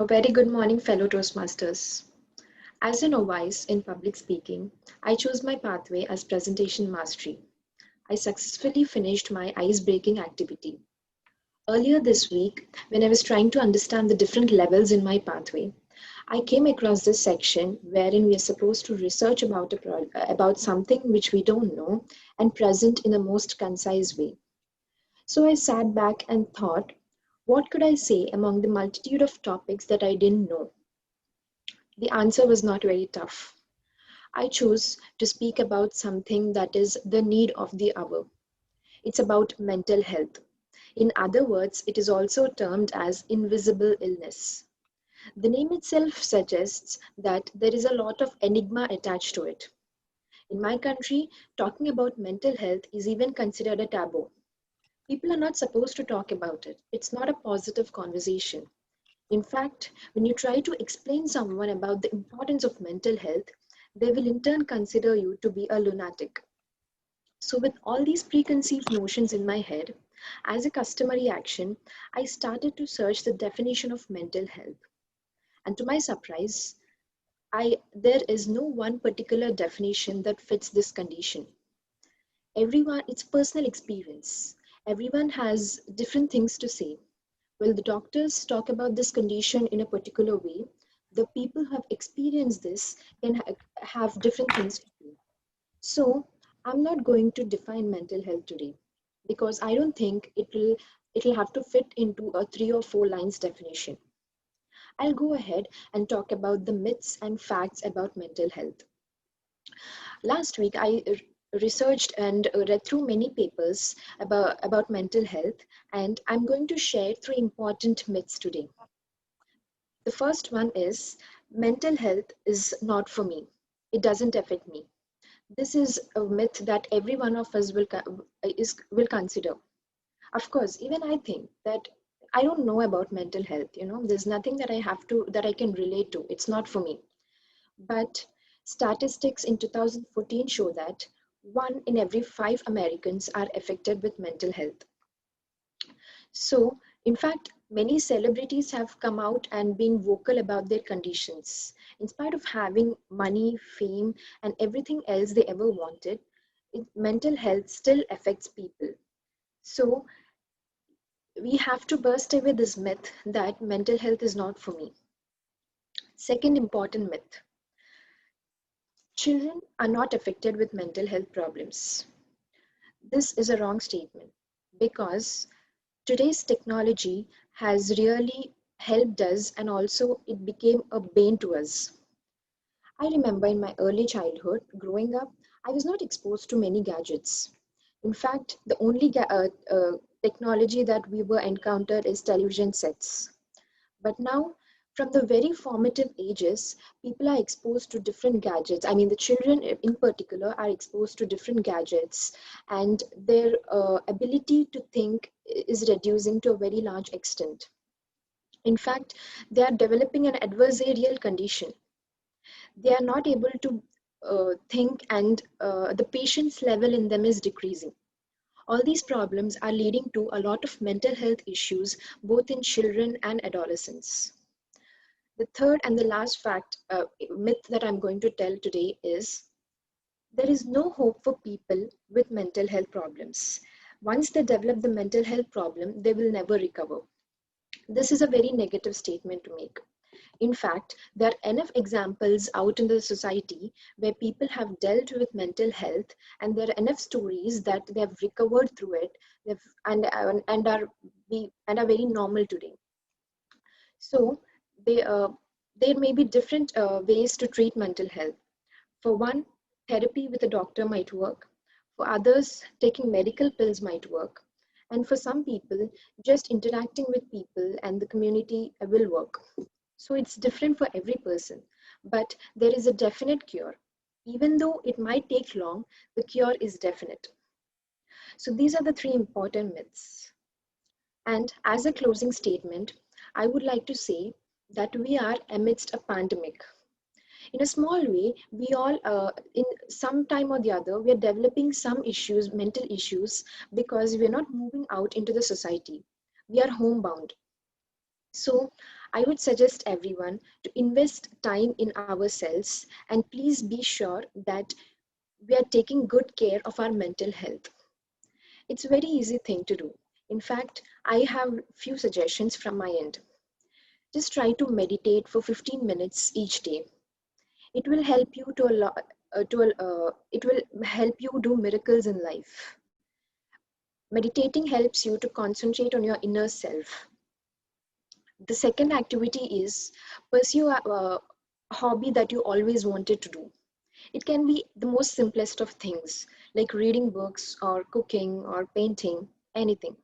A very good morning, fellow Toastmasters. As a novice in public speaking, I chose my pathway as presentation mastery. I successfully finished my ice-breaking activity. Earlier this week, when I was trying to understand the different levels in my pathway, I came across this section wherein we are supposed to research about something which we don't know and present in the most concise way. So I sat back and thought, what could I say among the multitude of topics that I didn't know? The answer was not very tough. I chose to speak about something that is the need of the hour. It's about mental health. In other words, it is also termed as invisible illness. The name itself suggests that there is a lot of enigma attached to it. In my country, talking about mental health is even considered a taboo. People are not supposed to talk about it. It's not a positive conversation. In fact, when you try to explain someone about the importance of mental health, they will in turn consider you to be a lunatic. So, with all these preconceived notions in my head, as a customary action, I started to search the definition of mental health. And to my surprise, there is no one particular definition that fits this condition. Everyone, it's personal experience. Everyone has different things to say. Well, the doctors talk about this condition in a particular way. The people who have experienced this can have different things to do. So, I'm not going to define mental health today because I don't think it'll have to fit into a 3 or 4 lines definition. I'll go ahead and talk about the myths and facts about mental health. Last week, I researched and read through many papers about mental health, and I'm going to share 3 important myths today. The first one is mental health is not for me. It doesn't affect me. This is a myth that every one of us will consider. Of course, even I think that I don't know about mental health. There's nothing that I can relate to. It's not for me. But statistics in 2014 show that 1 in every 5 Americans are affected with mental health. So, in fact, many celebrities have come out and been vocal about their conditions. In spite of having money, fame, and everything else they ever wanted, mental health still affects people. So, we have to burst away this myth that mental health is not for me. Second important myth: children are not affected with mental health problems. This is a wrong statement because today's technology has really helped us and also it became a bane to us. I remember in my early childhood, growing up, I was not exposed to many gadgets. In fact, the only technology that we were encountered is television sets. But now, from the very formative ages, people are exposed to different gadgets. I mean, the children in particular are exposed to different gadgets, and their ability to think is reducing to a very large extent. In fact, they are developing an adversarial condition. They are not able to think, and the patience level in them is decreasing. All these problems are leading to a lot of mental health issues, both in children and adolescents. The third and the last myth that I'm going to tell today is there is no hope for people with mental health problems. Once they develop the mental health problem, they will never recover. This is a very negative statement to make. In fact, there are enough examples out in the society where people have dealt with mental health, and there are enough stories that they have recovered through it and are very normal today. So they, there may be different ways to treat mental health. For one, therapy with a doctor might work. For others, taking medical pills might work. And for some people, just interacting with people and the community will work. So it's different for every person. But there is a definite cure. Even though it might take long, the cure is definite. So these are the 3 important myths. And as a closing statement, I would like to say that we are amidst a pandemic. In a small way, we all, in some time or the other, we are developing some issues, mental issues, because we are not moving out into the society. We are homebound. So I would suggest everyone to invest time in ourselves, and please be sure that we are taking good care of our mental health. It's a very easy thing to do. In fact, I have few suggestions from my end. Just try to meditate for 15 minutes each day. It will help you to a lot. It will help you do miracles in life. Meditating helps you to concentrate on your inner self. The second activity is pursue a hobby that you always wanted to do. It can be the most simplest of things, like reading books or cooking or painting, anything.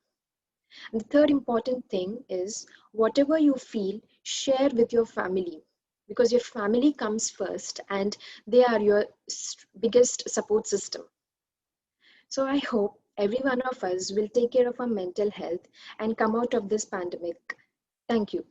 And the third important thing is whatever you feel, share with your family, because your family comes first and they are your biggest support system. So I hope every one of us will take care of our mental health and come out of this pandemic. Thank you.